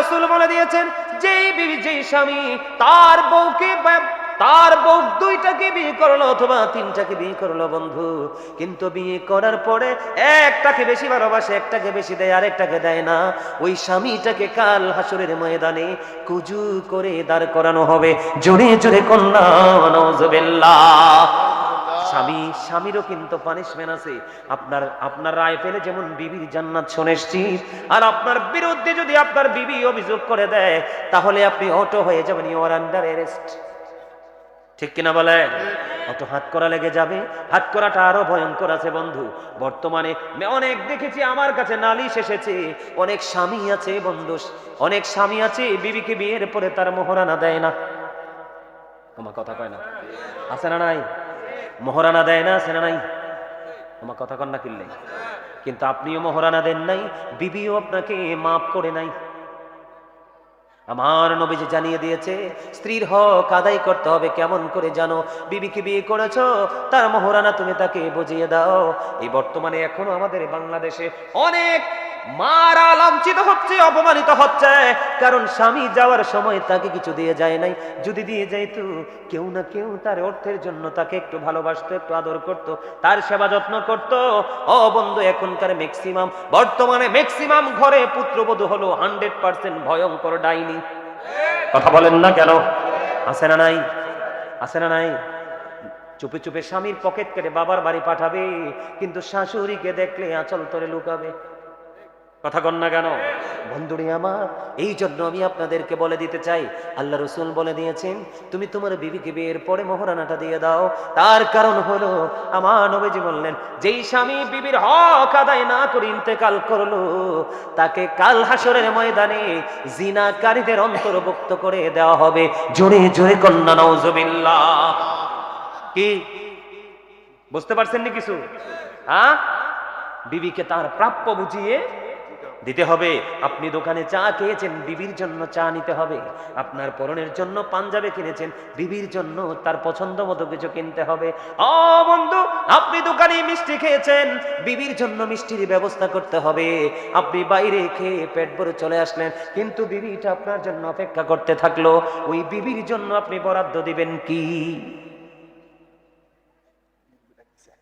রাসূল বলে দিয়েছেন, যেই বিবি যেই স্বামী তার বউ দুইটাকে বিয়ে করলো অথবা তিনটাকে বিয়ে করলো বন্ধু, কিন্তু বিয়ে করার পরে একটাকে বেশি ভালোবাসে, একটাকে বেশি দেয়, আরেকটাকে দেয় না, ওই স্বামীটাকে কাল হাসরের ময়দানে কুজু করে দাঁড় করানো হবে। জোরে জোরে কন্যা নাউজুবিল্লাহ। স্বামীরও কিন্তু পানিশমেন্ট আছে। আপনার রায় পেলে যেমন বিবির জান্নাত সুনিশ্চিত, আর আপনার বিরুদ্ধে যদি আপনার বিবি অভিযোগ করে দেয়, তাহলে আপনি অটো হয়ে যাবেন, ইউ আর আন্ডার অ্যারেস্ট। ঠিক কিনা বলেন? অত হাত করা লেগে যাবে। হাত করাটা আরো ভয়ঙ্কর আছে বন্ধু। বর্তমানে অনেক দেখেছি, আমার কাছে নালিশ এসেছে, অনেক স্বামী আছে বন্ধু, অনেক স্বামী আছে বিবিকে বিয়ের পরে তার মোহরানা দেয় না। আমার কথা কয় না? আছে না নাই? মোহরানা দেয় না, আছে না নাই? আমার কথা কন না কিনলে। কিন্তু আপনিও মোহরানা দেন নাই, বিবিও আপনাকে মাফ করে নাই। আমার নবীজি জানিয়ে দিয়েছে, স্ত্রীর হক আদায় করতে হবে। কেমন করে জানো? বিবিকে বিয়ে করেছো, তার মোহরানা তুমি তাকে বুঝিয়ে দাও। এই বর্তমানে এখনো আমাদের বাংলাদেশে অনেক মারা লাঞ্ছিত হচ্ছে, অপমানিত হচ্ছে, কারণ স্বামী যাওয়ার সময় তাকে কিছু দিয়ে যায় নাই। যদি দিয়ে যাইতো, কেউ না কেউ তার অর্থের জন্য তাকে একটু ভালোবাসতো, একটু আদর করত, তার সেবা যত্ন করত। ও বন্ধু, এখনকার বর্তমানে ম্যাক্সিমাম ঘরে পুত্রবধূ হলো 100% ভয়ঙ্কর ডাইনি। কথা বলেন না কেন? আছে না নাই? আছে না নাই? চুপে চুপে স্বামীর পকেট কেটে বাবার বাড়ি পাঠাবে, কিন্তু শাশুড়িকে দেখলে আঁচল তরে লুকাবে। কথা কন না কেন? বন্ধুরে আমার, এই জন্য আমি আপনাদেরকে বলে দিতে চাই, আল্লাহ রসুল বলে দিয়েছেন, তুমি তোমার বিবিকে বিয়ের পরে মোহরানাটা দিয়ে দাও। তার কারণ হলো, আমার নবীজি বললেন, যেই স্বামী বিবির হক আদায় না করে ইন্তেকাল করলো, তাকে কাল হাসরের ময়দানে জিনাকারীদের অন্তর্ভুক্ত করে দেওয়া হবে। জোরে জোরে কন্যা নাউজুবিল্লাহ। কি বুঝতে পারছেন নি কিছু? হ্যাঁ, বিবিকে তার প্রাপ্য বুঝিয়ে দিতে হবে। আপনি দোকানে চা খেয়েছেন, বিবির জন্য চা নিতে হবে। আপনার পরনের জন্য পাঞ্জাবি কিনেছেন, বিবির জন্য তার পছন্দ মতো কিছু কিনতে হবে। ও বন্ধু, আপনি দোকানে মিষ্টি খেয়েছেন, বিবির জন্য মিষ্টির ব্যবস্থা করতে হবে। আপনি বাইরে খেয়ে পেট ভরে চলে আসলেন, কিন্তু বিবিটা আপনার জন্য অপেক্ষা করতে থাকলো, ওই বিবির জন্য আপনি বরাদ্দ দিবেন কি?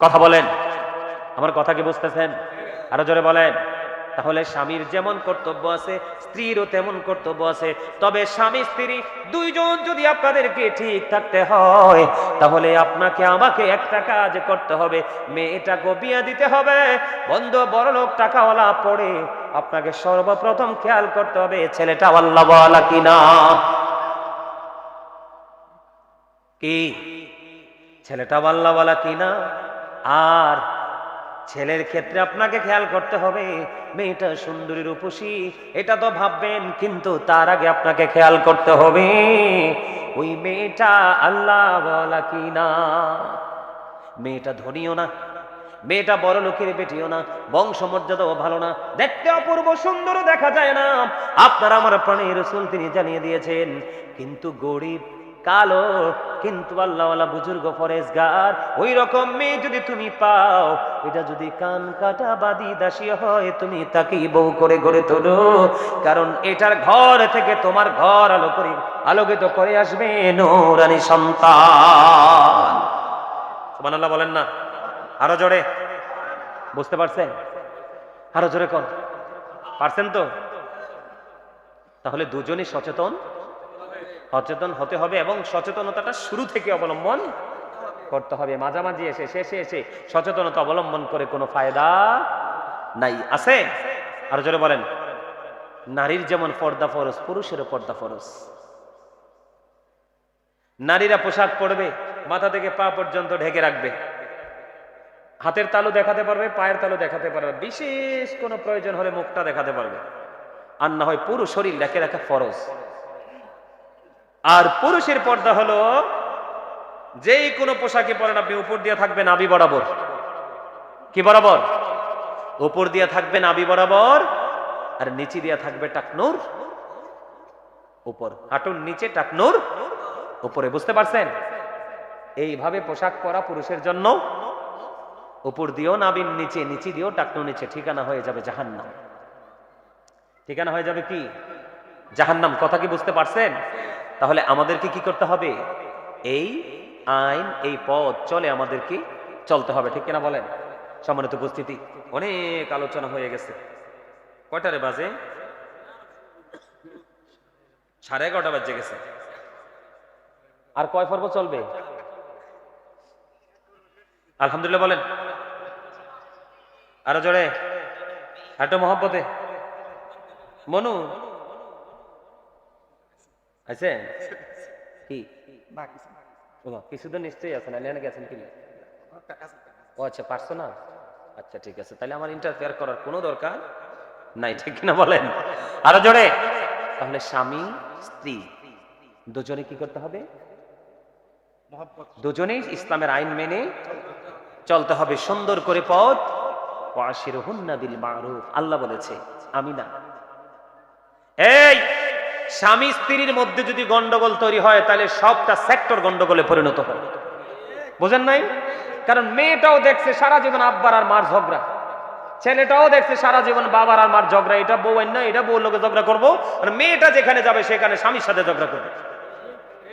কথা বলেন, আমার কথা কি বুঝতেছেন? আরো জোরে বলেন। তাহলে স্বামীর যেমন কর্তব্য আছে, স্ত্রীরও তেমন কর্তব্য আছে। তবে স্বামী স্ত্রী দুইজন যদি আপনাদেরকে ঠিক থাকতে হয়, তাহলে আপনাকে আমাকে একটা কাজ করতে হবে, মেয়েটাকে বিয়ে দিতে হবে। বন্ধু, বড়লোক টাকাওয়ালা পড়ে আপনাকে সর্বপ্রথম খেয়াল করতে হবে ছেলেটা আল্লাহওয়ালা কিনা। কি ছেলেটা আল্লাহওয়ালা কিনা? আর ছেলের ক্ষেত্রে আপনাকে খেয়াল করতে হবে মেয়েটা সুন্দরী রূপসী, এটা তো ভাববেন, কিন্তু তার আগে আপনাকে খেয়াল করতে হবে ওই মেয়েটা আল্লাহওয়ালা কিনা। মেয়েটা ধনীও না, মেয়েটা বড় লোকের বেটিও না, বংশমর্যাদাও ভালো না, দেখতে অপূর্ব সুন্দরও দেখা যায় না। আপনার আমার প্রাণের রাসূল তিনি জানিয়ে দিয়েছেন, কিন্তু গরিব, কালো, কিন্তু আল্লাহওয়ালা বুজুর্গ ফরেজগার, ওই রকম মেয়ে যদি তুমি পাও, এটা যদি কান কাটা বাদি দাসী হয়, তুমি তাকেই বউ করে গড়ে তোলো, কারণ এটার ঘর থেকে তোমার ঘর আলোকিত করে আসবে নূরানী সন্তান। সুবহানাল্লাহ বলেন না? আরো জোরে। বুঝতে পারছেন? আরো জোরে কোন পারছেন তো? তাহলে দুজনই সচেতন হতে হবে, এবং সচেতনতাটা শুরু থেকে অবলম্বন করতে হবে। মাঝামাঝি এসে শেষে এসে সচেতনতা অবলম্বন করে কোনো ফায়দা নাই। আছে? আরো জোরে বলেন। নারীর যেমন পর্দা ফরজ, পুরুষেরও পর্দা ফরজ। নারীরা পোশাক পরবে, মাথা থেকে পা পর্যন্ত ঢেকে রাখবে, হাতের তালু দেখাতে পারবে, পায়ের তালু দেখাতে পারবে, বিশেষ কোনো প্রয়োজন হলে মুখটা দেখাতে পারবে, আর না হয় পুরো শরীর ঢেকে রাখা ফরজ। আর পুরুষের পর্দা হলো, যেই কোনো পোশাকে পরেন আপনি, উপর দিয়ে থাকবে নাভি বরাবর। কি বরাবর? উপর দিয়ে থাকবে নাভি বরাবর, আর নিচে দিয়ে থাকবে টাকনুর উপর, হাঁটুর নিচে টাকনুর উপরে। বুঝতে পারছেন? এইভাবে পোশাক পরা পুরুষের জন্য, উপর দিয়েও নাভির নিচে, নিচে দিয়েও টাকনুর নিচে, ঠিকানা হয়ে যাবে জাহান্নাম। ঠিকানা হয়ে যাবে কি? জাহান্নাম, কথা কি বুঝতে পারছেন? তাহলে আমাদেরকে কি করতে হবে? এই আইন, এই পথ চলে আমাদেরকে চলতে হবে, ঠিক কিনা বলেন? সম্মানিত উপস্থিতি, অনেক আলোচনা হয়ে গেছে। কয়টারে বাজে? 11:30 বাজে গেছে। আর কয় পর্ব চলবে? আলহামদুলিল্লাহ বলেন আরো জোরে, একটু মহব্বতে। মনু আছে কি? কিছু তো নিশ্চয়ই আছে, না গেছেন কি? ও আচ্ছা, পারছো না? আচ্ছা ঠিক আছে, তাহলে আমার ইন্টারফেয়ার করার কোনো দরকার নাই, ঠিক কিনা বলেন? আরো জোরে। তাহলে স্বামী স্ত্রী দুজনে কি করতে হবে? দুজনেই ইসলামের আইন মেনে চলতে হবে, সুন্দর করে পথ। ওয়াশিরুহুন্না বিল মারুফ, আল্লাহ বলেছে, আমি না। এই স্বামী স্ত্রীর মধ্যে যদি গন্ডগোল তৈরি হয়, তাহলে সবটা সেক্টর গন্ডগোলে পরিণত হয়। বুঝেন নাই? কারণ মেয়েটাও দেখছে সারা জীবন আব্বার আর মার ঝগড়া, ছেলেটাও দেখছে সারা জীবন বাবার আর মার ঝগড়া, এটা বউ না, এটা বউ লোকে ঝগড়া করবো, আর মেয়েটা যেখানে যাবে সেখানে স্বামীর সাথে ঝগড়া করবে।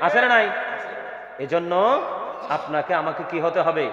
আছে না নাই? এজন্য আপনাকে আমাকে কি হতে হবে?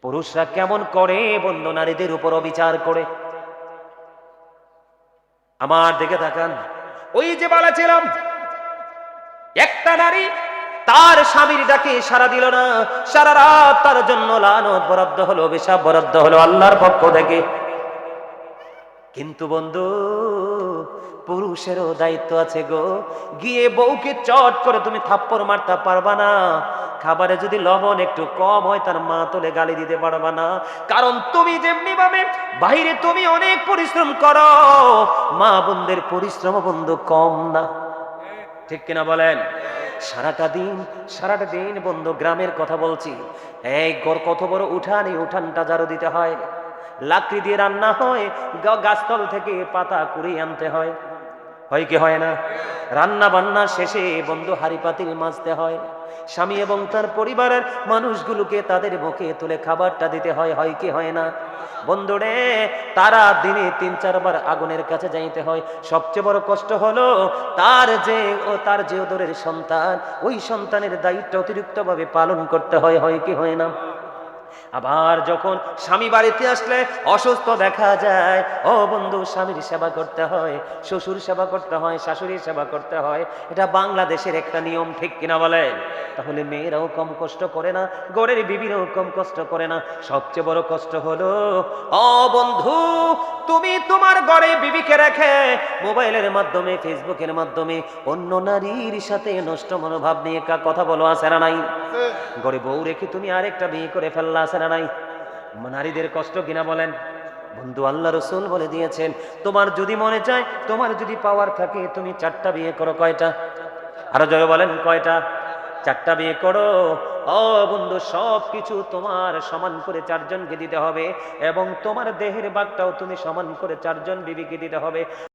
পুরুষরা কেমন করে বন্ধু নারীদের উপর অবিচার করে? আমার দিকে তাকান। ওই যে বলেছিলাম, একটা নারী তার স্বামীর ডাকে সাড়া দিল না, সারা রাত তার জন্য লানত বরাদ্দ হলো, অভিশাপ বরাদ্দ হলো আল্লাহর পক্ষ থেকে। কিন্তু বন্ধু, পুরুষেরও দায়িত্ব আছে গো। গিয়ে বউকে চট করে তুমি থাপ্পড় মারতে পারবা না। খাবারে যদি লবণ একটু কম হয়, তার মা তোলে গালি দিতে পারবা না। কারণ তুমি যেমনি ভাবে বাইরে তুমি অনেক পরিশ্রম করো, মা বোনদের পরিশ্রম বন্ধু কম না, ঠিক কিনা বলেন? সারাটা দিন বন্ধু গ্রামের কথা বলছি, এই ঘর কত বড় উঠান, এই উঠানটা ঝাড়ু দিতে হয়, লাকড়ি দিয়ে রান্না হয়, গাছতল থেকে পাতা কুড়িয়ে আনতে হয়, হয় কি হয় না? রান্না বান্না শেষে বন্ধু হাড়ি পাতিল মাজতে হয়, স্বামী এবং তার পরিবারের মানুষগুলোকে তাদের মুখে তুলে খাবারটা দিতে হয়, হয় কি হয় না? বন্ধুরে, তারা দিনে 3-4 বার আগুনের কাছে যাইতে হয়। সবচেয়ে বড় কষ্ট হলো তার যে ওদরের সন্তান, ওই সন্তানের দায়িত্ব অতিরিক্ত ভাবে পালন করতে হয়, হয় কি হয় না? আবার যখন স্বামী বাড়িতে আসলে অসুস্থ দেখা যায়, ও বন্ধু, স্বামীর সেবা করতে হয়, শ্বশুর সেবা করতে হয়, শাশুড়ির সেবা করতে হয়। এটা বাংলাদেশের একটা নিয়ম, ঠিক কিনা বলেন? তাহলে মেয়েরাও কম কষ্ট করে না, গড়ের বিবিরাও কম কষ্ট করে না। সবচেয়ে বড় কষ্ট হলো, ও বন্ধু, তুমি তোমার ঘরে বিবিকে রেখে মোবাইলের মাধ্যমে, ফেসবুকের মাধ্যমে অন্য নারীর সাথে নষ্ট মনোভাব নিয়ে কথা বলো, আছে না নাই? ঘরে বউ রেখে তুমি আরেকটা বিয়ে করে ফেললা, আছে না নাই? নারীদের কষ্ট কিনা বলেন? বন্ধু, আল্লাহ রাসূল বলে দিয়েছেন, তোমার যদি মনে চায়, তোমার যদি পাওয়ার থাকে, তুমি 4টা বিয়ে করো। কয়টা? আরো জোরে বলেন, কয়টা? 4টা বিয়ে করো। ও বন্ধু, সবকিছু তোমার সমান করে 4 জনকে দিতে হবে, এবং তোমার দেহের ভাগটাও তুমি সমান করে 4 জন বিবিকে দিতে হবে।